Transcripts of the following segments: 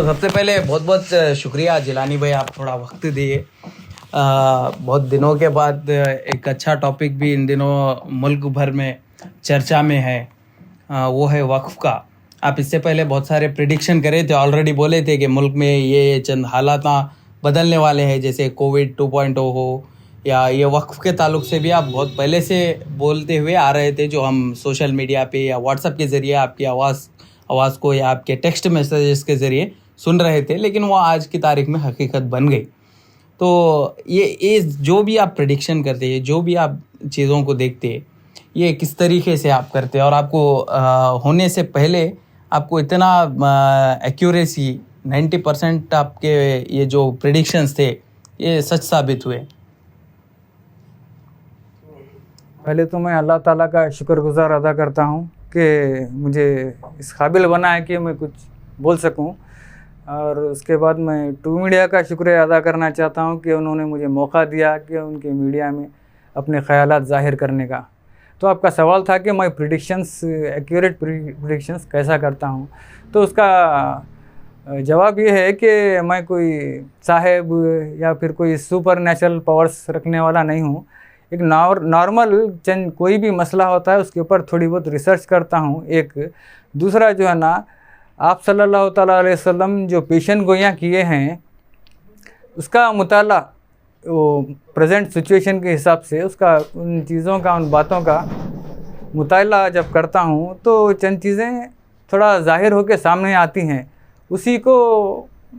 तो सबसे पहले बहुत बहुत शुक्रिया जिलानी भाई, आप थोड़ा वक्त दिए। बहुत दिनों के बाद एक अच्छा टॉपिक भी इन दिनों मुल्क भर में चर्चा में है, वो है वक्फ का। आप इससे पहले बहुत सारे प्रिडिक्शन करे थे, ऑलरेडी बोले थे कि मुल्क में ये चंद हालात बदलने वाले हैं, जैसे कोविड 2.0 हो या ये वक्फ के ताल्लुक से भी आप बहुत पहले से बोलते हुए आ रहे थे, जो हम सोशल मीडिया पे या व्हाट्सएप के ज़रिए आपकी आवाज़ को या आपके टेक्स्ट मैसेजेस के ज़रिए सुन रहे थे, लेकिन वो आज की तारीख में हकीकत बन गई। तो ये जो भी आप प्रेडिक्शन करते हैं, जो भी आप चीज़ों को देखते हैं, ये किस तरीके से आप करते हैं, और आपको होने से पहले आपको इतना एक्यूरेसी 90% आपके ये जो प्रेडिक्शंस थे ये सच साबित हुए? पहले तो मैं अल्लाह ताला का शुक्रगुजार अदा करता हूँ कि मुझे इस काबिल बना है कि मैं कुछ बोल सकूँ, और उसके बाद मैं टू मीडिया का शुक्रिया अदा करना चाहता हूँ कि उन्होंने मुझे मौका दिया कि उनके मीडिया में अपने ख़यालात ज़ाहिर करने का। तो आपका सवाल था कि मैं प्रेडिक्शंस, एक्यूरेट प्रेडिक्शंस कैसा करता हूँ, तो उसका जवाब ये है कि मैं कोई साहेब या फिर कोई सुपर नेचुरल पावर्स रखने वाला नहीं हूँ। एक नॉर्मल चंद कोई भी मसला होता है उसके ऊपर थोड़ी बहुत रिसर्च करता हूँ। एक दूसरा जो है ना, आप सल्लल्लाहु ताला अलैहि वसल्लम जो पेशन गोइयाँ किए हैं उसका मुताला, वो प्रेजेंट सिचुएशन के हिसाब से उसका, उन चीज़ों का, उन बातों का मुताला जब करता हूँ तो चंद चीज़ें थोड़ा ज़ाहिर होकर सामने आती हैं। उसी को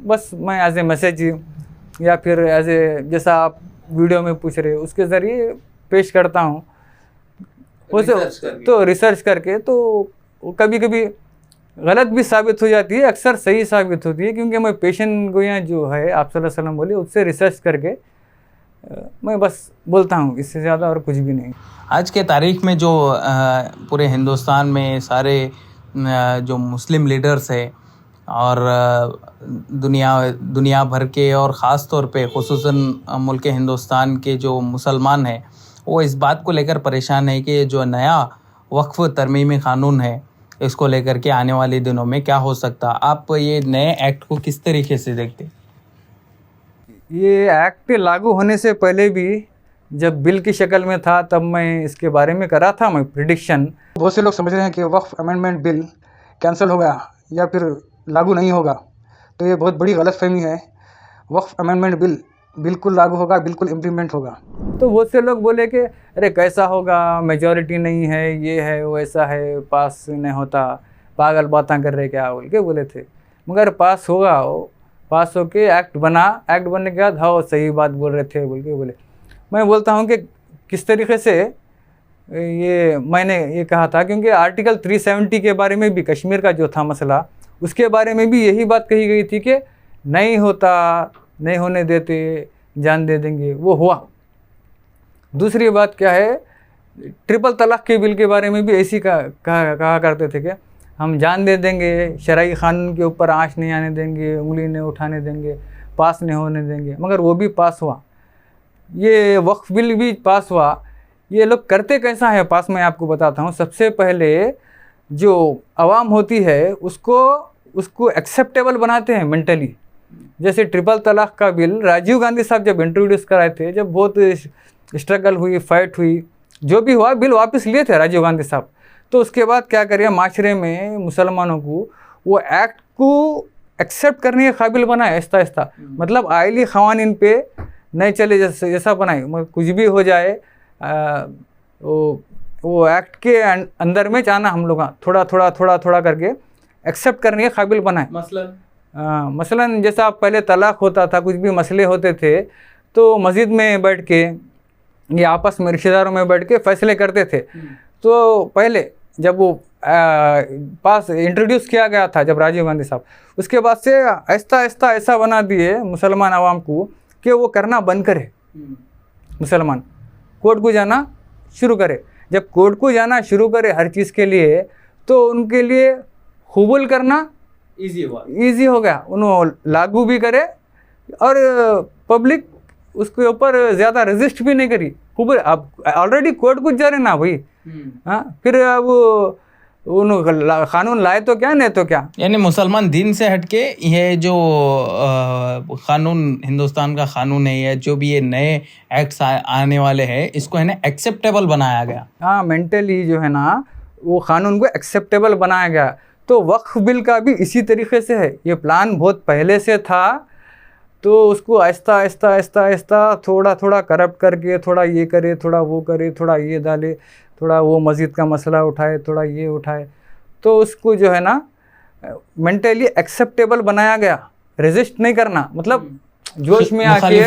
बस मैं एज ए मैसेज या फिर एज ए, जैसा आप वीडियो में पूछ रहे हो, उसके ज़रिए पेश करता हूँ। तो रिसर्च करके तो कभी कभी गलत भी साबित हो जाती है, अक्सर सही साबित होती है, क्योंकि मैं पेशन गोइयाँ जो है आप सल्लल्लाहु अलैहि वसल्लम बोले, उससे रिसर्च करके मैं बस बोलता हूँ, इससे ज़्यादा और कुछ भी नहीं। आज के तारीख में जो पूरे हिंदुस्तान में सारे जो मुस्लिम लीडर्स हैं और दुनिया भर के, और ख़ास तौर पे खुसूसन मुल्क हिंदुस्तान के जो मुसलमान हैं, वो इस बात को लेकर परेशान है कि जो नया वक्फ तरमीमी क़ानून है, इसको लेकर के आने वाले दिनों में क्या हो सकता। आप ये नए एक्ट को किस तरीके से देखते? ये एक्ट लागू होने से पहले भी जब बिल की शक्ल में था तब मैं इसके बारे में करा था मैं प्रिडिक्शन। बहुत से लोग समझ रहे हैं कि वक्फ अमेंडमेंट बिल कैंसिल हो गया या फिर लागू नहीं होगा, तो ये बहुत बड़ी गलतफहमी है। वक्फ अमेंडमेंट बिल बिल्कुल लागू होगा, बिल्कुल इम्प्लीमेंट होगा। तो बहुत से लोग बोले कि अरे कैसा होगा, मेजॉरिटी नहीं है, ये है वो ऐसा है, पास नहीं होता, पागल बातें कर रहे क्या बोल के बोले थे। मगर पास होगा, वो पास होके एक्ट बना, एक्ट बनने के बाद हाँ सही बात बोल रहे थे बोल के बोले। मैं बोलता हूँ कि किस तरीके से ये मैंने ये कहा था, क्योंकि आर्टिकल 370 के बारे में भी, कश्मीर का जो था मसला, उसके बारे में भी यही बात कही गई थी कि नहीं होता, नहीं होने देते, जान दे देंगे, वो हुआ। दूसरी बात क्या है, ट्रिपल तलाक के बिल के बारे में भी ऐसी कहा करते थे कि हम जान दे देंगे, शरई कानून के ऊपर आँच नहीं आने देंगे, उंगली नहीं उठाने देंगे, पास नहीं होने देंगे, मगर वो भी पास हुआ। ये वक्फ बिल भी पास हुआ। ये लोग करते कैसा है पास, मैं आपको बताता हूँ। सबसे पहले जो आवाम होती है उसको एक्सेप्टेबल बनाते हैं मेंटली। जैसे ट्रिपल तलाक का बिल राजीव गांधी साहब जब इंट्रोड्यूस कराए थे, जब बहुत स्ट्रगल हुई, फाइट हुई, जो भी हुआ, बिल वापस लिए थे राजीव गांधी साहब। तो उसके बाद क्या करिए, माशरे में मुसलमानों को वो एक्ट को एक्सेप्ट करने के काबिल बनाए आहिस्ता आहिस्ता। मतलब आइली क़वानीन पे नहीं चले, जैसा बनाए, कुछ भी हो जाए, वो एक्ट के अंदर में जाना हम लोग थोड़ा थोड़ा करके एक्सेप्ट करने के काबिल बनाए। मसलन जैसा पहले तलाक होता था, कुछ भी मसले होते थे तो मस्जिद में बैठ के या आपस में रिश्तेदारों में बैठ के फैसले करते थे। तो पहले जब वो पास इंट्रोड्यूस किया गया था जब राजीव गांधी साहब, उसके बाद से आहिस्ता आहिस्ता ऐसा बना दिए मुसलमान आवाम को कि वो करना बंद करे, मुसलमान कोर्ट को जाना शुरू करे। जब कोर्ट को जाना शुरू करे हर चीज़ के लिए, तो उनके लिए कबूल करना ईजी हो गया, उन्होंने लागू भी करे और पब्लिक उसके ऊपर ज़्यादा रेजिस्ट भी नहीं करी। कबूल, अब ऑलरेडी कोर्ट को जा रहे ना भाई, हाँ, फिर अब कानून लाए तो क्या, नहीं तो क्या। यानी मुसलमान दिन से हटके ये जो कानून, हिंदुस्तान का कानून है, या जो भी ये नए एक्ट्स आने वाले हैं, इसको है ना एक्सेप्टेबल बनाया गया। हाँ, मेंटली जो है ना वो कानून को एक्सेप्टेबल बनाया गया। तो वक्फ बिल का भी इसी तरीके से है, ये प्लान बहुत पहले से था, तो उसको आहिस्ता आहिस्ता आहिस्ता आहिस्ता थोड़ा थोड़ा करप्ट करके, थोड़ा ये करे, थोड़ा वो करे, थोड़ा ये डाले, थोड़ा वो मस्जिद का मसला उठाए, थोड़ा ये उठाए, तो उसको जो है ना मेंटली एक्सेप्टेबल बनाया गया। रेजिस्ट नहीं करना, मतलब जोश में आके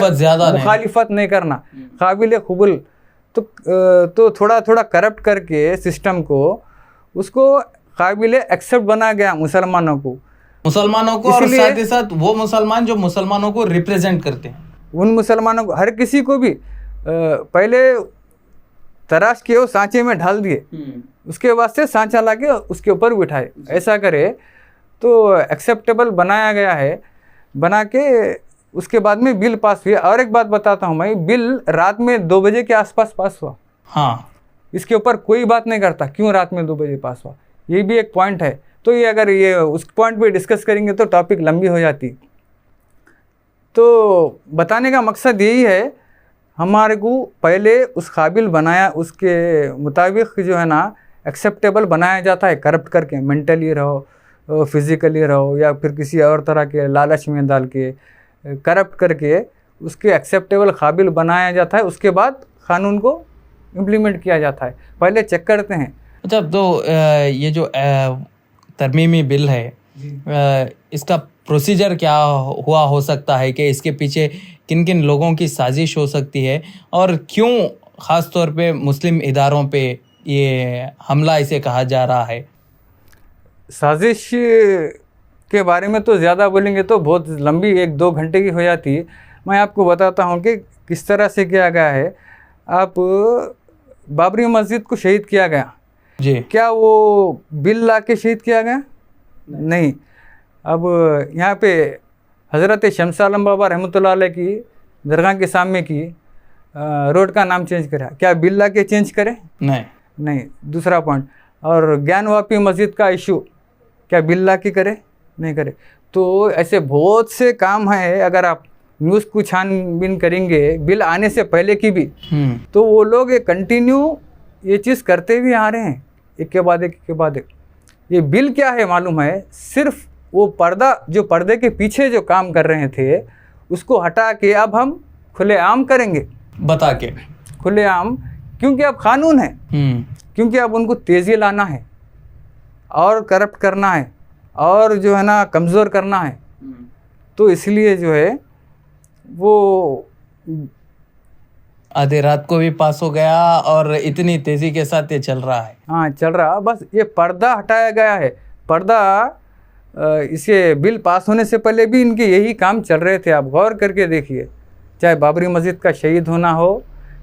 मुखालिफत नहीं करना, काबिल कबूल। तो थोड़ा थोड़ा करप्ट करके सिस्टम को, उसको काबिल एक्सेप्ट बनाया गया मुसलमानों को, और साथ ही साथ वो मुसलमान जो मुसलमानों को रिप्रेजेंट करते हैं, उन मुसलमानों को, हर किसी को भी पहले तराश के वो सांचे में ढाल दिए, उसके बाद से सांचा लाके उसके ऊपर बिठाए, ऐसा करे तो एक्सेप्टेबल बनाया गया है। बना के उसके बाद में बिल पास हुआ। और एक बात बताता हूँ मैं, बिल रात में 2 बजे के आसपास पास हुआ। हाँ, इसके ऊपर कोई बात नहीं करता क्यों रात में 2 बजे पास हुआ, ये भी एक पॉइंट है। तो ये अगर ये उस पॉइंट पे डिस्कस करेंगे तो टॉपिक लंबी हो जाती। तो बताने का मकसद यही है, हमारे को पहले उस काबिल बनाया, उसके मुताबिक जो है ना एक्सेप्टेबल बनाया जाता है, करप्ट करके, मेंटली रहो, फिज़िकली रहो, या फिर किसी और तरह के लालच में डाल के करप्ट करके उसके एक्सेप्टेबल काबिल बनाया जाता है। उसके बाद कानून को इम्प्लीमेंट किया जाता है, पहले चेक करते हैं। अच्छा, तो ये जो तरमीमी बिल है, इसका प्रोसीजर क्या हुआ हो सकता है, कि इसके पीछे किन किन लोगों की साजिश हो सकती है, और क्यों ख़ास तौर पे मुस्लिम इदारों पे ये हमला इसे कहा जा रहा है? साजिश के बारे में तो ज़्यादा बोलेंगे तो बहुत लंबी 1-2 घंटे की हो जाती है। मैं आपको बताता हूँ कि किस तरह से किया गया है। आप बाबरी मस्जिद को शहीद किया गया जी, क्या वो बिल ला के शहीद किया गया? नहीं। अब यहाँ पे हज़रत शम्स आलम बाबा रहमतुल्लाह अलैह की दरगाह के सामने की रोड का नाम चेंज करा, क्या बिल ला के चेंज करे? नहीं। दूसरा पॉइंट, और ज्ञानवापी मस्जिद का इशू क्या बिल ला के करे? नहीं करे। तो ऐसे बहुत से काम हैं, अगर आप न्यूज़ को छानबीन करेंगे बिल आने से पहले की भी, तो वो लोग ये कंटिन्यू ये चीज़ करते हुए आ रहे हैं, एक के बाद एक, एक के बाद एक। ये बिल क्या है मालूम है? सिर्फ वो पर्दा, जो पर्दे के पीछे जो काम कर रहे थे उसको हटा के अब हम खुलेआम करेंगे, बता के खुलेआम, क्योंकि अब कानून है, क्योंकि अब उनको तेज़ी लाना है और करप्ट करना है और जो है ना कमज़ोर करना है। तो इसलिए जो है वो आधी रात को भी पास हो गया और इतनी तेज़ी के साथ ये चल रहा है। हाँ, चल रहा। बस ये पर्दा हटाया गया है। पर्दा, इसे बिल पास होने से पहले भी इनके यही काम चल रहे थे। आप गौर करके देखिए, चाहे बाबरी मस्जिद का शहीद होना हो,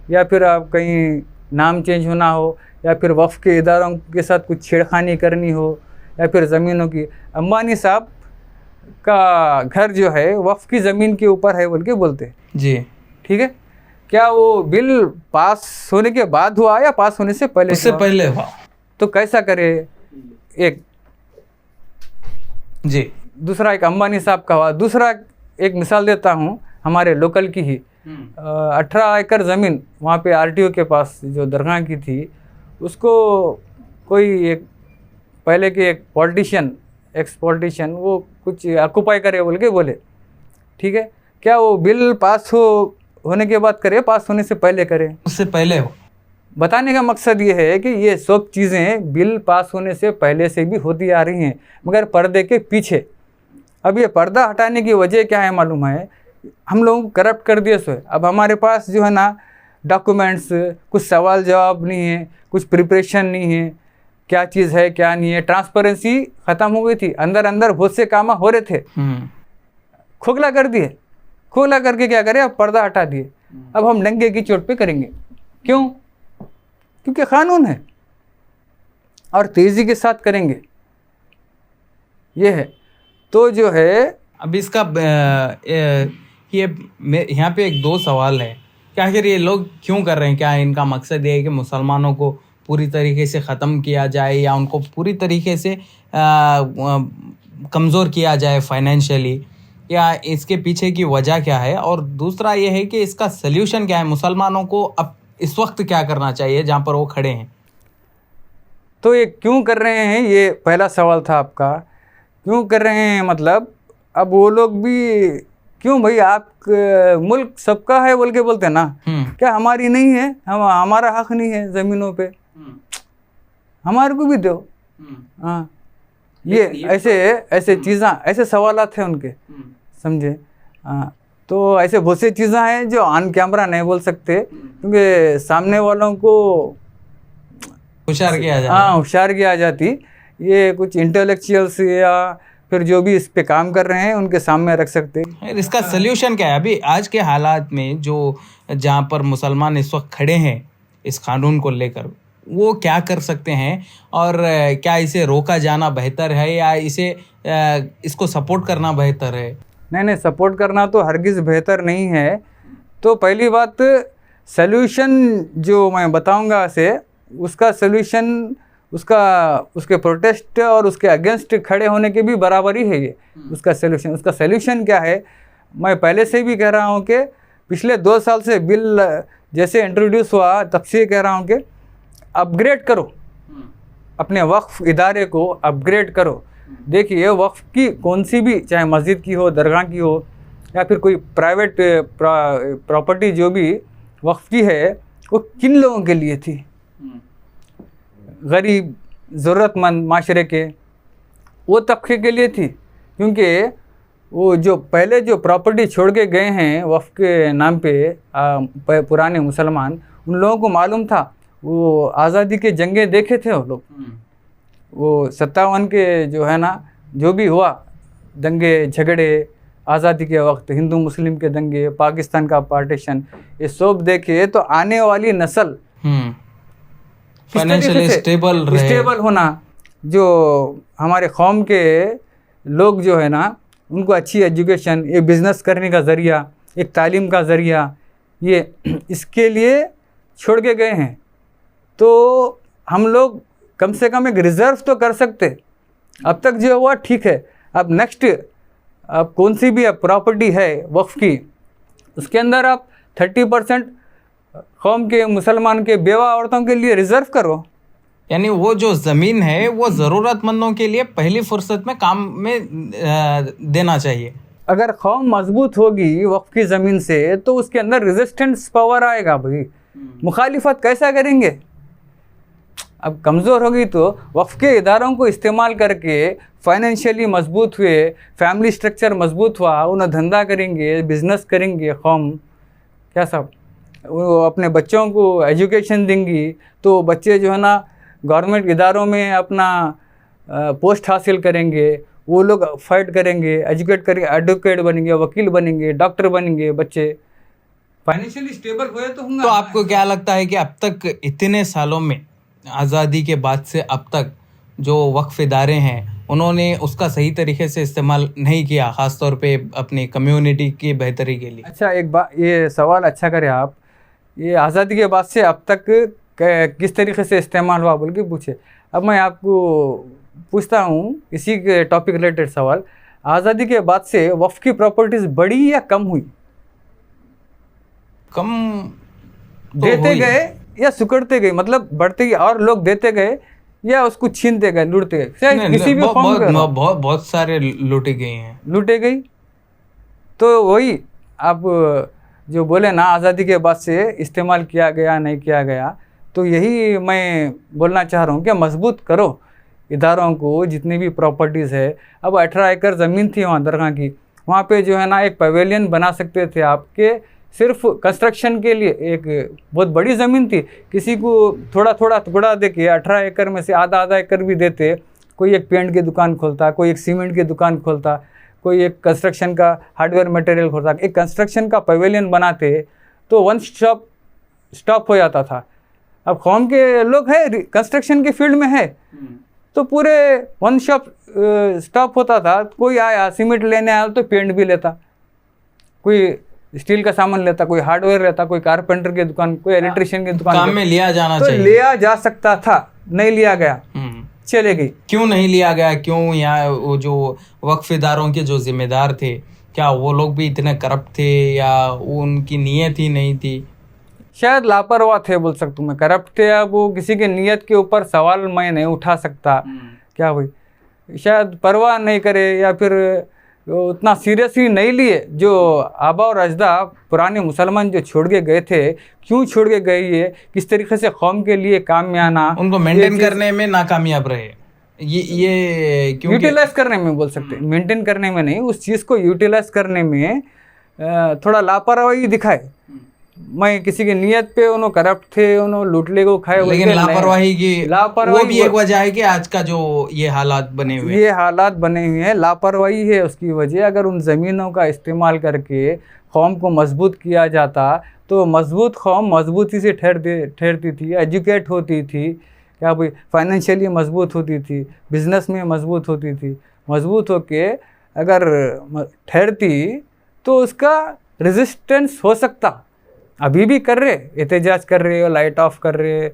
या फिर आप कहीं नाम चेंज होना हो, या फिर वक्फ के इदारों के साथ कुछ छेड़खानी करनी हो, या फिर ज़मीनों की। अंबानी साहब का घर जो है वक्फ की ज़मीन के ऊपर है बोल के बोलते जी, ठीक है। क्या वो बिल पास होने के बाद हुआ या पास होने से पहले? उससे पहले हुआ। तो कैसा करे? एक जी, दूसरा एक अंबानी साहब का हुआ। दूसरा एक मिसाल देता हूँ, हमारे लोकल की ही 18 एकड़ ज़मीन वहाँ पे RTO के पास जो दरगाह की थी, उसको कोई एक पहले के एक पॉलिटिशियन, एक्स पॉलिटिशियन, वो कुछ ऑक्युपाई करे बोल के बोले, ठीक है। क्या वो बिल पास होने के बाद करे, पास होने से पहले करे? उससे पहले हो। बताने का मकसद ये है कि ये सब चीज़ें बिल पास होने से पहले से भी होती आ रही हैं, मगर पर्दे के पीछे। अब ये पर्दा हटाने की वजह क्या है मालूम है? हम लोग करप्ट कर दिए सो है। अब हमारे पास जो है ना डॉक्यूमेंट्स, कुछ सवाल जवाब नहीं है, कुछ प्रिपरेशन नहीं है, क्या चीज़ है क्या नहीं है, ट्रांसपेरेंसी ख़त्म हो गई थी। अंदर अंदर बहुत से काम हो रहे थे, खोखला कर दिए। खोखला करके क्या करें? अब पर्दा हटा दिए। अब हम डंके की चोट पे करेंगे। क्यों? क्योंकि कानून है, और तेज़ी के साथ करेंगे, ये है। तो जो है अब इसका ये यहाँ पे 1-2 सवाल है कि आखिर ये लोग क्यों कर रहे हैं? क्या इनका मकसद ये है कि मुसलमानों को पूरी तरीके से ख़त्म किया जाए या उनको पूरी तरीके से कमज़ोर किया जाए फाइनेंशियली, या इसके पीछे की वजह क्या है? और दूसरा ये है कि इसका सल्यूशन क्या है? मुसलमानों को अब इस वक्त क्या करना चाहिए जहाँ पर वो खड़े हैं? तो ये क्यों कर रहे हैं, ये पहला सवाल था आपका। क्यों कर रहे हैं मतलब अब वो लोग भी क्यों भाई, आप मुल्क सबका है बोल के बोलते हैं ना, क्या हमारी नहीं है? हमारा हक नहीं है ज़मीनों पे? हमारे को भी दो। हाँ, ये ऐसे चीज़ें, ऐसे सवालात हैं उनके, समझे? हाँ, तो ऐसे बहुत सी चीज़ें हैं जो ऑन कैमरा नहीं बोल सकते, क्योंकि सामने वालों को होशियार किया जाए। हाँ, होशियार किया जाती। ये कुछ इंटेलेक्चुअल्स या फिर जो भी इस पे काम कर रहे हैं उनके सामने रख सकते। इसका सल्यूशन क्या है अभी आज के हालात में, जो जहाँ पर मुसलमान इस वक्त खड़े हैं इस कानून को लेकर, वो क्या कर सकते हैं? और क्या इसे रोका जाना बेहतर है या इसको सपोर्ट करना बेहतर है? नहीं, सपोर्ट करना तो हरगिज़ बेहतर नहीं है। तो पहली बात, सल्यूशन जो मैं बताऊंगा से, उसका सल्यूशन उसके प्रोटेस्ट और उसके अगेंस्ट खड़े होने के भी बराबरी है ये उसका सल्यूशन क्या है? मैं पहले से भी कह रहा हूँ कि पिछले 2 साल से बिल जैसे इंट्रोड्यूस हुआ तब से कह रहा हूँ कि अपग्रेड करो, अपने वक्फ इदारे को अपग्रेड करो। देखिए, वक्फ की कौन सी भी, चाहे मस्जिद की हो, दरगाह की हो, या फिर कोई प्राइवेट प्रॉपर्टी जो भी वक्फ की है, वो किन लोगों के लिए थी? गरीब, ज़रूरतमंद माशरे के, वो तबके के लिए थी। क्योंकि वो जो पहले जो प्रॉपर्टी छोड़ के गए हैं वक्फ के नाम पे पुराने मुसलमान, उन लोगों को मालूम था, वो आज़ादी के जंगें देखे थे वो लोग। वो 57 के जो है ना, जो भी हुआ दंगे झगड़े आज़ादी के वक्त, हिंदू मुस्लिम के दंगे, पाकिस्तान का पार्टीशन, ये सब देखे तो आने वाली नस्ल फाइनेंशियली स्टेबल होना, जो हमारे कौम के लोग जो है ना, उनको अच्छी एजुकेशन, एक बिज़नेस करने का ज़रिया, एक तालीम का ज़रिया, ये इसके लिए छोड़ के गए हैं। तो हम लोग कम से कम एक रिज़र्व तो कर सकते। अब तक जो हुआ ठीक है, अब नेक्स्ट, अब कौन सी भी प्रॉपर्टी है वक्फ की, उसके अंदर आप 30% कौम के मुसलमान के बेवा औरतों के लिए रिज़र्व करो। यानी वो जो ज़मीन है वो ज़रूरतमंदों के लिए पहली फुर्सत में काम में देना चाहिए। अगर कौम मजबूत होगी वक्फ की ज़मीन से, तो उसके अंदर रेजिस्टेंस पावर आएगा भाई। मुखालिफत कैसा करेंगे? अब कमज़ोर होगी तो वक्फ के इदारों को इस्तेमाल करके फाइनेंशियली मजबूत हुए, फैमिली स्ट्रक्चर मजबूत हुआ, उन्हें धंधा करेंगे, बिज़नेस करेंगे कौम, क्या सब, वो अपने बच्चों को एजुकेशन देंगी, तो बच्चे जो है ना गवर्नमेंट इदारों में अपना पोस्ट हासिल करेंगे, वो लोग फाइट करेंगे, एडवोकेट बनेंगे, वकील बनेंगे, डॉक्टर बनेंगे, बच्चे फाइनेंशियली स्टेबल हुए तो होंगे। तो आपको क्या लगता है कि अब तक इतने सालों में, आज़ादी के बाद से अब तक, जो वक्फ इदारे हैं उन्होंने उसका सही तरीके से इस्तेमाल नहीं किया, ख़ास तौर पे अपनी कम्युनिटी की बेहतरी के लिए? अच्छा, एक बात, ये सवाल अच्छा करे आप, ये आज़ादी के बाद से अब तक किस तरीके से इस्तेमाल हुआ बोल के पूछे। अब मैं आपको पूछता हूँ इसी के टॉपिक रिलेटेड सवाल, आज़ादी के बाद से वक्फ की प्रॉपर्टीज़ बढ़ी या कम हुई? कम तो देते गए या सुकड़ते गए, मतलब बढ़ते गए और लोग देते गए या उसको छीनते गए, लूटते गए? किसी भी बहुत सारे लूटे गए हैं, लूटे गई। तो वही आप जो बोले ना, आज़ादी के बाद से इस्तेमाल किया गया नहीं किया गया, तो यही मैं बोलना चाह रहा हूँ कि मजबूत करो इदारों को, जितनी भी प्रॉपर्टीज़ है। अब 18 एकड़ ज़मीन थी वहाँ दरगाह की, वहाँ पे जो है ना एक पवेलियन बना सकते थे आपके, सिर्फ कंस्ट्रक्शन के लिए। एक बहुत बड़ी ज़मीन थी, किसी को थोड़ा थोड़ा टुकड़ा दे के 18 एकड़ में से आधा आधा एकड़ भी देते, कोई एक पेंट की दुकान खोलता, कोई एक सीमेंट की दुकान खोलता, कोई एक कंस्ट्रक्शन का हार्डवेयर मटेरियल खोलता, एक कंस्ट्रक्शन का पवेलियन बनाते, तो वन स्टॉप हो जाता था। अब कौम के लोग है कंस्ट्रक्शन के फील्ड में है, तो पूरे वन स्टॉप होता था। कोई आया सीमेंट लेने आया तो पेंट भी लेता, कोई स्टील का सामान लेता, कोई हार्डवेयर लेता, कोई कारपेंटर की दुकान, कोई इलेक्ट्रिशियन की दुकान, काम में लिया जाना तो चाहिए। लिया जा सकता था, नहीं लिया गया, चले गई। क्यों नहीं लिया गया? क्यों? यहाँ वो जो वक्फ इदारों के जो जिम्मेदार थे, क्या वो लोग भी इतने करप्ट थे या उनकी नीयत ही नहीं थी? शायद लापरवाह थे बोल सकता हूँ मैं, करप्ट थे। अब वो किसी के नीयत के ऊपर सवाल मैं नहीं उठा सकता, क्या हुई, शायद परवाह नहीं करे या फिर उतना सीरियसली नहीं लिए। जो आबा और अजदा पुराने मुसलमान जो छोड़ के गए थे, क्यों छोड़ के गए, ये किस तरीके से कौम के लिए काम में आना, उनको मेंटेन करने में नाकामयाब रहे। ये क्योंकि यूटिलाइज करने में बोल सकते हैं, मेंटेन करने में नहीं, उस चीज़ को यूटिलाइज करने में थोड़ा लापरवाही दिखाए। मैं किसी की नियत पे उन्होंने करप्ट थे, उन्होंने लूटले को खाए, लेकिन लापरवाही की वो भी एक वजह है कि आज का जो ये हालात बने हुए ये हालात बने हुए हैं, लापरवाही है उसकी वजह। अगर उन ज़मीनों का इस्तेमाल करके कौम को मजबूत किया जाता तो मजबूत कौम मजबूती से ठहरती थी, एजुकेट होती थी, क्या भाई, फाइनेंशियली मजबूत होती थी, बिजनेस में मजबूत होती थी। मजबूत होके अगर ठहरती तो उसका रेजिस्टेंस हो सकता। अभी भी कर रहे, एहतजाज कर रहे, लाइट ऑफ कर रहे,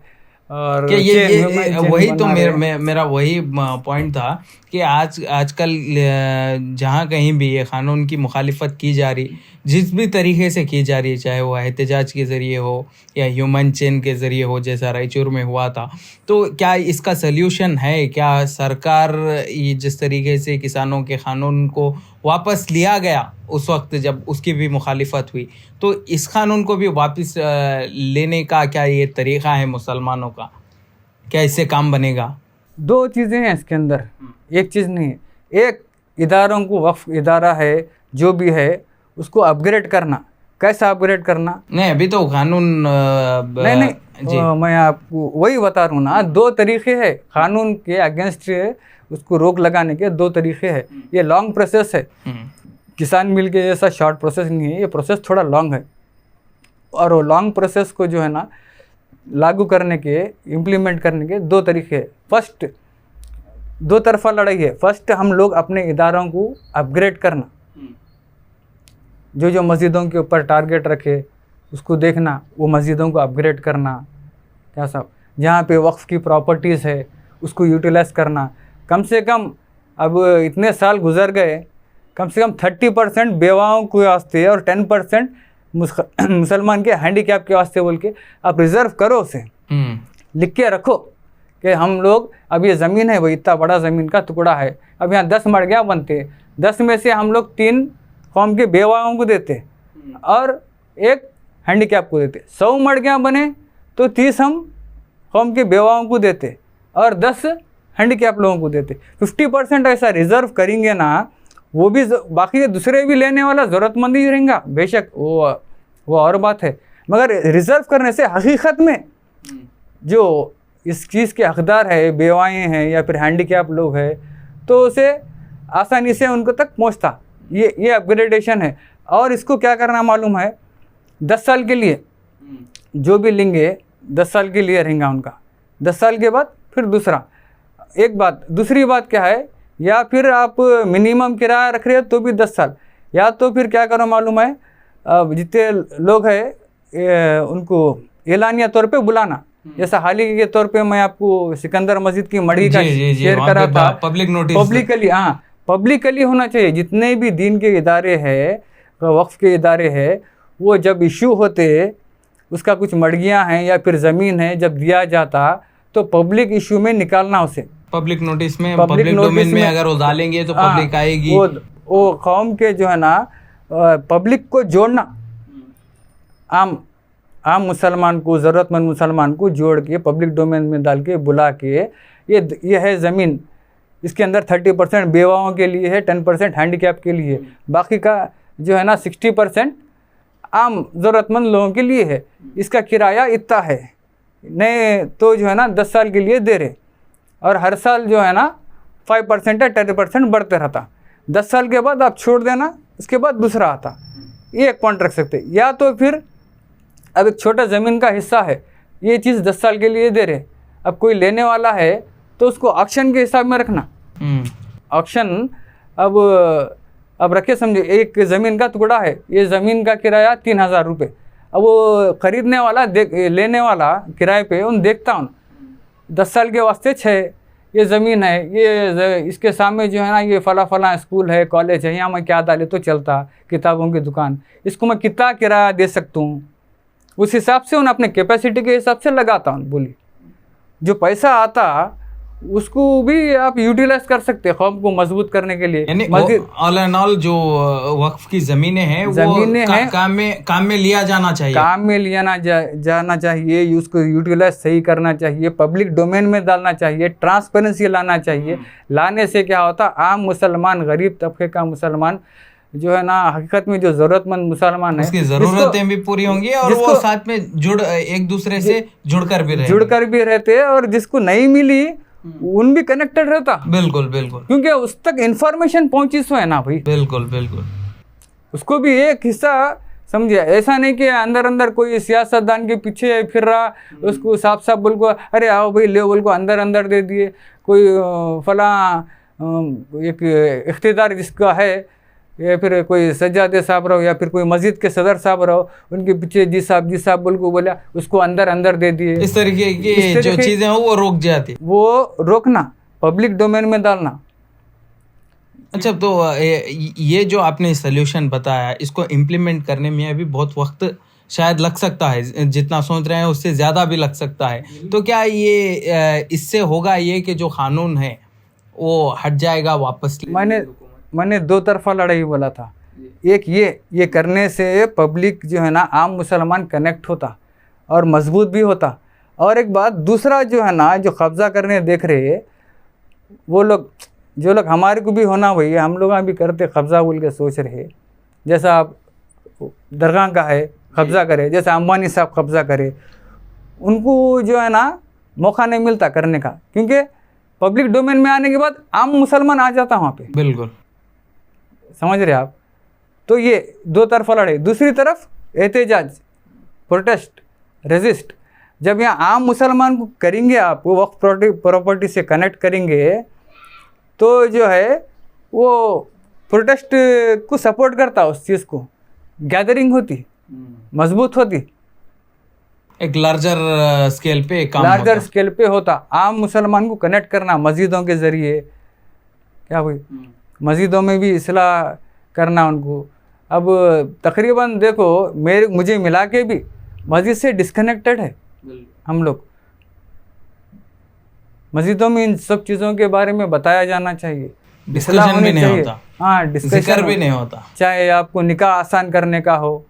और ये वही तो मेरा वही पॉइंट था कि आजकल जहाँ कहीं भी ये कानून की मुखालिफत की जा रही, जिस भी तरीके से की जा रही है, चाहे वो एहतजाज के ज़रिए हो या ह्यूमन चेन के ज़रिए हो, जैसा रायचूर में हुआ था, तो क्या इसका सल्यूशन है? क्या सरकार ये जिस तरीके से किसानों के कानून को वापस लिया गया उस वक्त जब उसकी भी मुखालिफत हुई, तो इस कानून को भी वापस लेने का क्या ये तरीक़ा है मुसलमानों का? क्या इससे काम बनेगा? दो चीज़ें हैं इसके अंदर, एक चीज़ नहीं है। एक, इदारों को, वक्फ इदारा है जो भी है उसको अपग्रेड करना। कैसा अपग्रेड करना? नहीं, अभी तो कानून नहीं, मैं आपको वही बता रहा हूँ ना, दो तरीके हैं कानून के अगेंस्ट उसको रोक लगाने के, दो तरीके हैं। ये लॉन्ग प्रोसेस है, किसान मिल के जैसा शॉर्ट प्रोसेस नहीं है, ये प्रोसेस थोड़ा लॉन्ग है। और वो लॉन्ग प्रोसेस को जो है ना लागू करने के, इम्प्लीमेंट करने के दो तरीके हैं। फर्स्ट, दो तरफा लड़ाई है। फर्स्ट, हम लोग अपने इदारों को अपग्रेड करना, जो मस्जिदों के ऊपर टारगेट रखे उसको देखना, वो मस्जिदों को अपग्रेड करना, क्या सब, जहाँ पे वक्फ की प्रॉपर्टीज़ है उसको यूटिलाइज करना। कम से कम अब इतने साल गुजर गए, कम से कम 30% बेवाओं के वास्ते और 10% मुसलमान के हैंडीकैप के वास्ते बोल के आप रिज़र्व करो, उसे लिख के रखो कि हम लोग, अब ये ज़मीन है, वही इतना बड़ा ज़मीन का टुकड़ा है, अब यहाँ 10 मड़गियाँ बनते, 10 में से हम लोग 3 कौम के बेवाओं को देते और 1 हैंडीकैप को देते। 100 मड़गियाँ बने तो 30 हम कौम के बेवाओं को देते और 10 हैंडीकैप लोगों को देते। 50% ऐसा रिज़र्व करेंगे ना, वो भी, बाकी दूसरे भी लेने वाला ज़रूरतमंद ही रहेगा, बेशक वो और बात है। मगर रिज़र्व करने से हकीकत में जो इस चीज़ के हकदार है, बेवाएँ हैं या फिर हैंडीकैप लोग हैं, तो उसे आसानी से उनको तक पहुँचता। ये अपग्रेडेशन है। और इसको क्या करना मालूम है, 10 साल के लिए जो भी लेंगे 10 साल के लिए रहेगा उनका, 10 साल के बाद फिर दूसरा। एक बात, दूसरी बात क्या है, या फिर आप मिनिमम किराया रख रहे हो तो भी 10 साल, या तो फिर क्या करो मालूम है, जितने लोग हैं उनको एलानिया तौर पे बुलाना। जैसा हाल ही के तौर पे मैं आपको सिकंदर मस्जिद की मढ़ी का शेयर करा था, पब्लिक नोटिस, पब्लिकली, हाँ, पब्लिकली होना चाहिए। जितने भी दीन के इदारे हैं, वक्फ के इदारे हैं, वो जब इशू होते, उसका कुछ मड़गियाँ हैं या फिर ज़मीन है, जब दिया जाता तो पब्लिक इशू में निकालना उसे, पब्लिक नोटिस में, पब्लिक डोमेन में अगर वो डालेंगे तो पब्लिक आएगी। वो कौम के जो है ना, पब्लिक को जोड़ना, आम मुसलमान को, ज़रूरतमंद मुसलमान को जोड़ के पब्लिक डोमेन में डाल के बुला के, ये है ज़मीन, इसके अंदर 30% बेवाओं के लिए है, 10% हैंडीकैप के लिए, बाकी का जो है ना 60% आम ज़रूरतमंद लोगों के लिए है। इसका किराया इतना है, नहीं तो जो है ना 10 साल के लिए दे रहे, और हर साल जो है ना 5% या 10% बढ़ते रहता। 10 साल के बाद आप छोड़ देना, उसके बाद दूसरा आता। ये एक पॉइंट रख सकते। या तो फिर अब एक छोटा ज़मीन का हिस्सा है, ये चीज़ 10 साल के लिए दे रहे, अब कोई लेने वाला है तो उसको ऑक्शन के हिसाब में रखना। ऑक्शन अब अब रखिए समझे, एक ज़मीन का टुकड़ा है, ये ज़मीन का किराया 3,000 रुपये। अब वो खरीदने वाला लेने वाला किराए पे उन देखता हूँ 10 साल के वास्ते 6 ये ज़मीन है, ये इसके सामने जो है ना ये फला स्कूल है, कॉलेज है, यहाँ मैं क्या डाले तो चलता, किताबों की दुकान, इसको मैं कितना किराया दे सकता हूँ, उस हिसाब से उन अपने कैपेसिटी के हिसाब से लगाता हूँ बोली। जो पैसा आता उसको भी आप यूटिलाइज कर सकते हैं कौम को मजबूत करने के लिए। यानी ऑल एंड ऑल जो वक्फ की जमीनें हैं वो काम में लिया जाना चाहिए, काम में लिया जाना चाहिए, उसको यूटिलाइज सही करना चाहिए, पब्लिक डोमेन में डालना चाहिए, ट्रांसपेरेंसी लाना चाहिए। लाने से क्या होता, आम मुसलमान, गरीब तबके का मुसलमान जो है ना, हकीकत में जो जरूरतमंद मुसलमान है, उसकी जरूरतें भी पूरी होंगी और वो साथ में एक दूसरे से जुड़कर भी रहते हैं, और जिसको नहीं मिली उन भी कनेक्टेड रहता। बिल्कुल बिल्कुल, क्योंकि उस तक इंफॉर्मेशन पहुंची सो है ना भाई। बिल्कुल बिल्कुल, उसको भी एक हिस्सा समझे। ऐसा नहीं कि अंदर कोई सियासतदान के पीछे फिर रहा, उसको साफ साफ बोल को अरे आओ भाई ले बोल को अंदर दे दिए। कोई फला एक इख्तिदार जिसका है, या फिर कोई सज्जादे साहब रहो, या फिर कोई मस्जिद के सदर साहब रहो, उनके पीछे जी साहब बोल को बोला, उसको अंदर दे दिए। इस तरीके की जो चीजें हो वो रोक जाती, वो रोकना, पब्लिक डोमेन में डालना। अच्छा, तो ये जो आपने सोल्यूशन बताया, इसको इम्प्लीमेंट करने में अभी बहुत वक्त शायद लग सकता है, जितना सोच रहे हैं उससे ज़्यादा भी लग सकता है। तो क्या ये इससे होगा ये कि जो कानून है वो हट जाएगा वापस? मैंने दो तरफा लड़ाई बोला था। एक ये करने से पब्लिक जो है ना, आम मुसलमान कनेक्ट होता और मजबूत भी होता। और एक बात दूसरा जो है ना, जो कब्ज़ा करने देख रहे वो लोग, जो लोग हमारे को भी होना वही है, हम लोग भी करते कब्ज़ा बोल के सोच रहे। जैसा आप दरगाह का है कब्ज़ा करे, जैसे अंबानी साहब कब्ज़ा करे, उनको जो है ना मौका नहीं मिलता करने का, क्योंकि पब्लिक डोमेन में आने के बाद आम मुसलमान आ जाता वहाँ पे। बिल्कुल, समझ रहे आप? तो ये दो तरफा लड़ाई। दूसरी तरफ एहतजाज, प्रोटेस्ट, रेजिस्ट। जब यहाँ आम मुसलमान को करेंगे, आप वो वक्फ प्रॉपर्टी से कनेक्ट करेंगे, तो जो है वो प्रोटेस्ट को सपोर्ट करता, उस चीज़ को गैदरिंग होती, मजबूत होती, एक लार्जर स्केल पे काम लार्जर स्केल पे होता। आम मुसलमान को कनेक्ट करना मस्जिदों के ज़रिए, क्या भाई, मस्जिदों में भी इस्लाह करना उनको। अब तकरीबन देखो मुझे मिला के भी मस्जिद से डिस्कनेक्टेड है हम लोग। मस्जिदों में इन सब चीज़ों के बारे में बताया जाना चाहिए, डिस्कशन भी नहीं होता। हाँ, डिस्कशन भी नहीं होता, चाहे आपको निकाह आसान करने का हो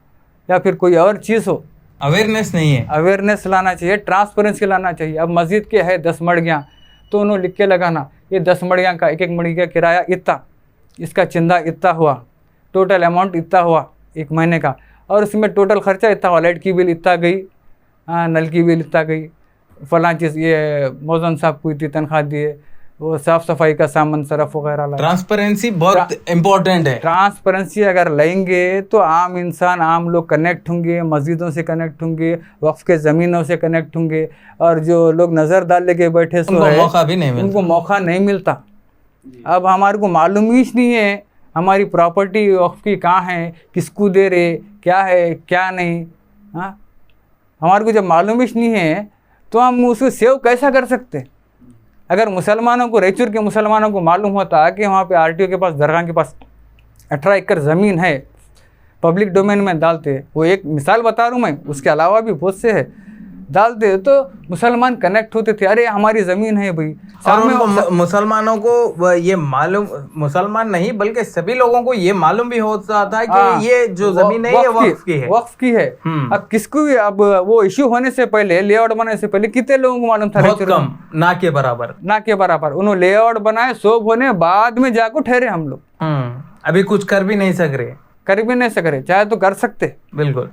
या फिर कोई और चीज़ हो। अवेयरनेस नहीं है, अवेयरनेस लाना चाहिए, ट्रांसपेरेंसी लाना चाहिए। अब मस्जिद के है 10 मड़ियाँ, तो उन्होंने लिख के लगाना, ये 10 मड़ियाँ का एक मड़ी का किराया इतना, इसका चंदा इतना हुआ, टोटल अमाउंट इतना हुआ एक महीने का, और उसमें टोटल खर्चा इतना हुआ, लाइट की बिल इतना गई, नल की बिल इतना गई, फलां चीज़, ये मौजन साहब को इतनी तनख्वाह दिए, वो साफ़ सफाई का सामान, सरफ वगैरह। ट्रांसपेरेंसी बहुत इम्पोर्टेंट है। ट्रांसपेरेंसी अगर लेंगे तो आम इंसान, आम लोग कनेक्ट होंगे, मस्जिदों से कनेक्ट होंगे, वक्फ के ज़मीनों से कनेक्ट होंगे। और जो लोग नज़र डाल लेके बैठे सो है, उनको मौका नहीं मिलता। अब हमारे को मालूम ही नहीं है हमारी प्रॉपर्टी वक्फ की कहाँ है, किसको दे रहे, क्या है क्या नहीं। हाँ, हमारे को जब मालूम ही नहीं है तो हम उसको सेव कैसा कर सकते? अगर मुसलमानों को, रायचूर के मुसलमानों को मालूम होता कि वहाँ पे आरटीओ के पास, दरगाह के पास 18 एकड़ ज़मीन है, पब्लिक डोमेन में डालते, वो एक मिसाल बता रहा हूँ मैं, उसके अलावा भी बहुत से है, डालते तो मुसलमान कनेक्ट होते थे। अरे हमारी ज़मीन है भाई। और मुसलमानों को ये मालूम, मुसलमान नहीं बल्कि सभी लोगों को ये मालूम भी होता था कि ये जो ज़मीन है ये वक्फ की है, वक्फ की है। अब किसको भी, अब वो इश्यू होने से पहले, लेआउट बनाने से पहले कितने लोगों को मालूम था? बहुत कम, ना के बराबर। उन्होंने लेआउट बनाए, सोप होने बाद में जाकर ठहरे हम लोग। अभी कुछ कर भी नहीं सक रहे, चाहे तो कर सकते, बिल्कुल,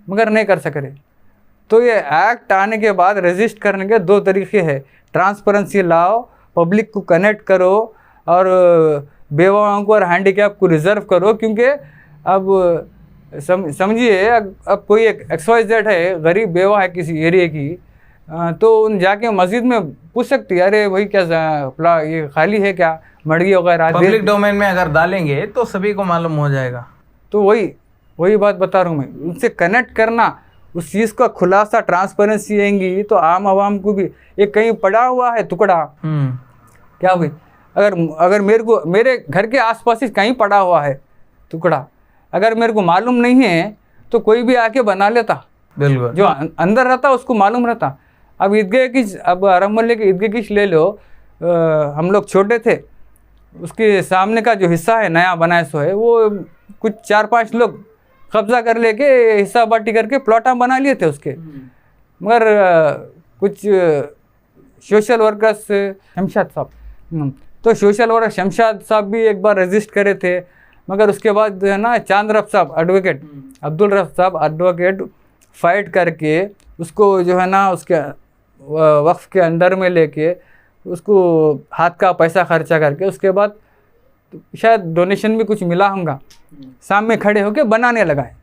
मगर नहीं कर सक रहे। तो ये एक्ट आने के बाद रेजिस्ट करने के 2 तरीके हैं। ट्रांसपेरेंसी लाओ, पब्लिक को कनेक्ट करो, और बेवाओं को और हैंडीकैप को रिजर्व करो। क्योंकि अब समझिए, अब कोई एक XYZ है, गरीब बेवा है किसी एरिया की, तो उन जाके मस्जिद में पूछ सकती है, अरे भाई क्या ये खाली है क्या, मड़गी वगैरह। पब्लिक डोमेन में अगर डालेंगे तो सभी को मालूम हो जाएगा। तो वही बात बता रहा हूँ मैं, उनसे कनेक्ट करना, उस चीज़ का खुलासा, ट्रांसपेरेंसी आएंगी तो आम आवाम को भी। एक कहीं पड़ा हुआ है टुकड़ा, क्या भाई, अगर मेरे घर के आसपास ही कहीं पड़ा हुआ है टुकड़ा, अगर मेरे को मालूम नहीं है तो कोई भी आके बना लेता। बिल्कुल, जो अंदर रहता उसको मालूम रहता। अब ईदगाह की, अब आरम मोहल्ले की ईदगाह की ले लो, हम लोग छोटे थे, उसके सामने का जो हिस्सा है नया बनाया सो है, वो कुछ 4-5 लोग कब्जा कर लेके हिस्सा बाटी करके प्लॉटा बना लिए थे उसके। मगर कुछ सोशल वर्कर्स, शमशाद साहब, तो सोशल वर्कर शमशाद साहब भी एक बार रजिस्ट करे थे, मगर उसके बाद है ना चांद रफ साहब एडवोकेट, अब्दुल रफ साहब एडवोकेट फाइट करके उसको जो है ना उसके वक्फ के अंदर में लेके उसको हाथ का पैसा खर्चा करके उसके बाद शायद डोनेशन भी कुछ मिला होगा, सामने खड़े होके बनाने लगा है।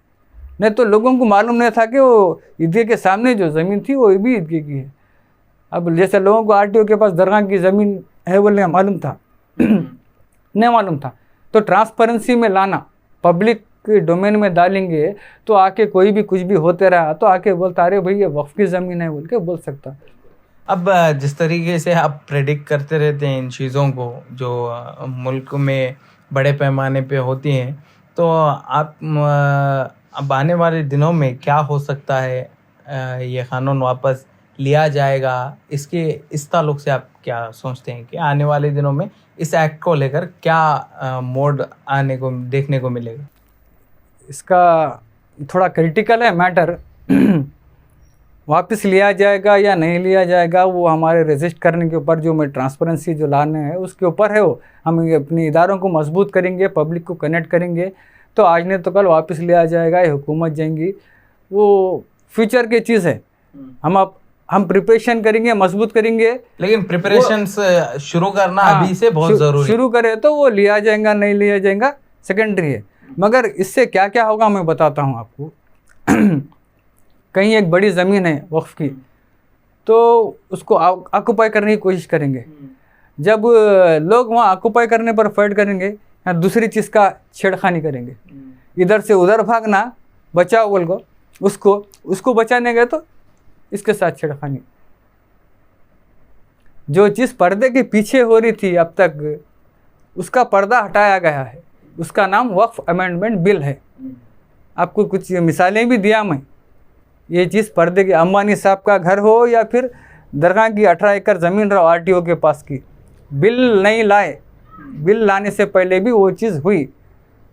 नहीं तो लोगों को मालूम नहीं था कि वो ईदगाह के सामने जो ज़मीन थी वो भी ईदगाह की है। अब जैसे लोगों को आरटीओ के पास दरगाह की ज़मीन है बोलने मालूम था नहीं मालूम था। तो ट्रांसपेरेंसी में लाना, पब्लिक डोमेन में डालेंगे तो आके कोई भी कुछ भी होते रहा तो आके बोलता अरे भाई ये वक्फ की ज़मीन है बोल के बोल सकता। अब जिस तरीके से आप प्रेडिक्ट करते रहते हैं इन चीज़ों को जो मुल्क में बड़े पैमाने पे होती हैं, तो आप अब आने वाले दिनों में क्या हो सकता है, ये कानून वापस लिया जाएगा, इस ताल्लुक से आप क्या सोचते हैं कि आने वाले दिनों में इस एक्ट को लेकर क्या मोड आने को देखने को मिलेगा? इसका थोड़ा क्रिटिकल है मैटर वापस लिया जाएगा या नहीं लिया जाएगा वो हमारे रजिस्ट करने के ऊपर, जो मैं ट्रांसपेरेंसी जो लाने हैं उसके ऊपर है। वो हम अपने इदारों को मजबूत करेंगे, पब्लिक को कनेक्ट करेंगे तो आज नहीं तो कल वापस लिया जाएगा, ये हुकूमत जाएंगी, वो फ्यूचर की चीज़ है। हम प्रिपरेशन करेंगे, मजबूत करेंगे, लेकिन प्रिपरेशन शुरू करना अभी से बहुत ज़रूरी। शुरू करें तो वो लिया जाएगा नहीं लिया जाएगा सेकेंडरी है। मगर इससे क्या क्या होगा मैं बताता हूँ आपको कहीं एक बड़ी ज़मीन है वक्फ की, तो उसको ऑक्यूपाई करने की कोशिश करेंगे। जब लोग वहाँ ऑक्यूपाई करने पर फाइट करेंगे या दूसरी चीज़ का छेड़खानी करेंगे, इधर से उधर भागना, बचाओ बोल को उसको बचाने गए तो इसके साथ छेड़खानी। जो चीज़ पर्दे के पीछे हो रही थी अब तक, उसका पर्दा हटाया गया है, उसका नाम वक्फ अमेंडमेंट बिल है। आपको कुछ मिसालें भी दिया मैं। ये चीज़ पर्दे के, अंबानी साहब का घर हो या फिर दरगाह की 18 एकड़ ज़मीन रहो आरटीओ के पास की, बिल नहीं लाए, बिल लाने से पहले भी वो चीज़ हुई,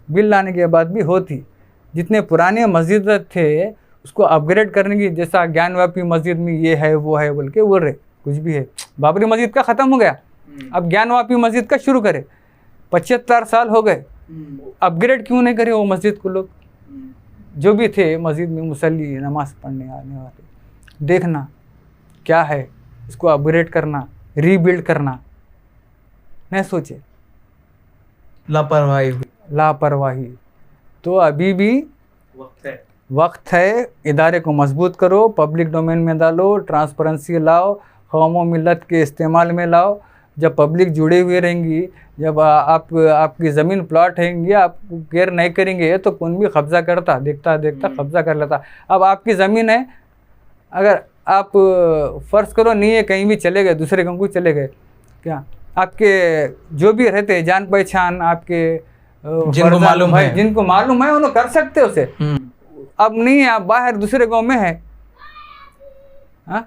बिल लाने के बाद भी होती। जितने पुराने मस्जिद थे उसको अपग्रेड करने की, जैसा ज्ञानवापी मस्जिद में ये है वो है बोल के बोल रहे, कुछ भी है। बाबरी मस्जिद का ख़त्म हो गया, अब ज्ञानवापी मस्जिद का शुरू करे। 75 साल हो गए, अपग्रेड क्यों नहीं करे वो मस्जिद को? लोग जो भी थे मस्जिद में मुसल्ली, नमाज पढ़ने आने वाले, देखना क्या है, इसको अपग्रेड करना, रीबिल्ड करना नहीं सोचे, लापरवाही। तो अभी भी वक्त है, इदारे को मजबूत करो, पब्लिक डोमेन में डालो, ट्रांसपेरेंसी लाओ, कौम व मिलत के इस्तेमाल में लाओ। जब पब्लिक जुड़े हुए रहेंगी, जब आपकी ज़मीन प्लॉट हैंगी, आप केयर नहीं करेंगे तो कौन भी कब्ज़ा करता, देखता कब्ज़ा कर लेता। अब आपकी ज़मीन है, अगर आप फ़र्ज़ करो नहीं है, कहीं भी चले गए, दूसरे गाँव को चले गए, क्या आपके जो भी रहते जान पहचान, आपके जिनको मालूम है उन्हें कर सकते हो उसे। अब नहीं है, आप बाहर दूसरे गाँव में है, हाँ,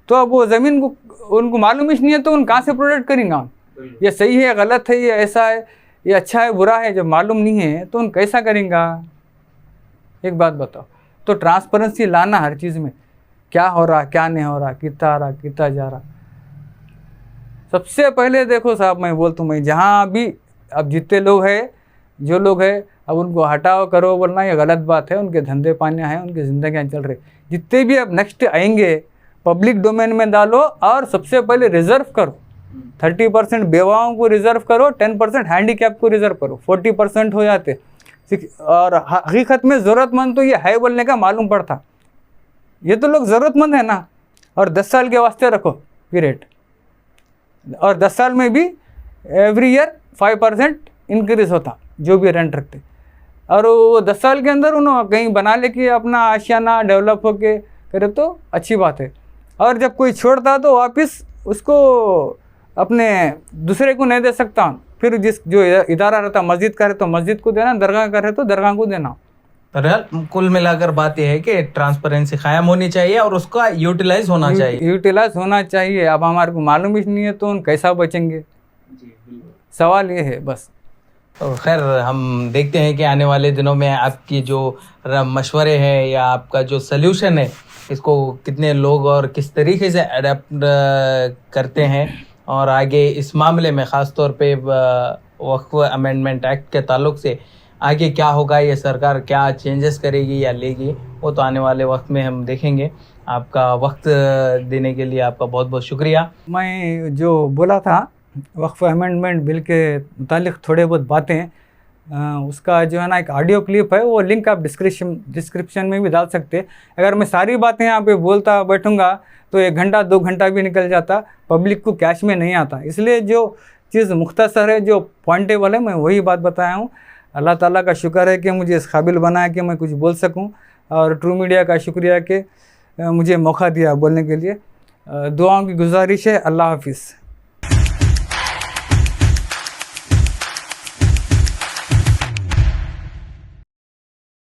तो अब वो ज़मीन को उनको मालूम ही नहीं है तो उन कहाँ से प्रोटेक्ट करेंगे? ये सही है, गलत है, ये ऐसा है, ये अच्छा है, बुरा है, जब मालूम नहीं है तो उन कैसा करेंगे? एक बात बताओ। तो ट्रांसपेरेंसी लाना हर चीज़ में, क्या हो रहा, क्या नहीं हो रहा, कितना आ रहा, कितना जा रहा। सबसे पहले देखो साहब, मैं बोलता हूँ, मैं जहाँ भी अब जितने लोग हैं, जो लोग हैं, अब उनको हटाओ करो बोलना ये गलत बात है। उनके धंधे पानियाँ हैं, उनकी ज़िंदगियाँ चल रही। जितने भी अब नेक्स्ट आएंगे पब्लिक डोमेन में डालो, और सबसे पहले रिज़र्व करो। 30% बेवाओं को रिज़र्व करो, 10% हैंडीकैप को रिज़र्व करो, 40% हो जाते। और हकीकत में ज़रूरतमंद तो ये है बोलने का मालूम पड़ता। ये तो लोग ज़रूरतमंद है ना, और 10 साल के वास्ते रखो पीरियड, और 10 साल में भी एवरी ईयर 5% इंक्रीज होता जो भी रेंट रखते, और वो 10 साल के अंदर उन्होंने कहीं बना लेके अपना आशियाना डेवलप होके करे तो अच्छी बात है। और जब कोई छोड़ता तो वापस उसको अपने दूसरे को नहीं दे सकता, फिर जिस जो इदारा रहता मस्जिद का रहे तो मस्जिद को देना, दरगाह का रहे तो दरगाह को देना। बहरहाल कुल मिलाकर बात यह है कि ट्रांसपेरेंसी कायम होनी चाहिए और उसका यूटिलाइज होना चाहिए। यूटिलाइज होना चाहिए। अब हमारे को मालूम ही नहीं है तो उन कैसा बचेंगे, सवाल ये है बस। तो खैर हम देखते हैं कि आने वाले दिनों में आपकी जो मशवरे हैं या आपका जो सल्यूशन है इसको कितने लोग और किस तरीके से अडेप्ट करते हैं, और आगे इस मामले में ख़ास तौर पे वक्फ अमेंडमेंट एक्ट के ताल्लुक से आगे क्या होगा, ये सरकार क्या चेंजेस करेगी या लेगी, वो तो आने वाले वक्त में हम देखेंगे। आपका वक्त देने के लिए आपका बहुत बहुत शुक्रिया। मैं जो बोला था वक्फ अमेंडमेंट बिल के मुतालिक थोड़े बहुत बातें, उसका जो है ना एक ऑडियो क्लिप है, वो लिंक आप डिस्क्रिप्शन में भी डाल सकते हैं। अगर मैं सारी बातें यहाँ पे बोलता बैठूँगा तो 1 घंटा 2 घंटा भी निकल जाता, पब्लिक को कैश में नहीं आता। इसलिए जो चीज़ मुख्तसर है, जो पॉइंटेबल है, मैं वही बात बताया हूँ। अल्लाह ताला का शुक्र है कि मुझे इस काबिल बनाया कि मैं कुछ बोल सकूँ, और ट्रू मीडिया का शुक्रिया कि मुझे मौका दिया बोलने के लिए। दुआओं की गुजारिश है। अल्लाह हाफिज़।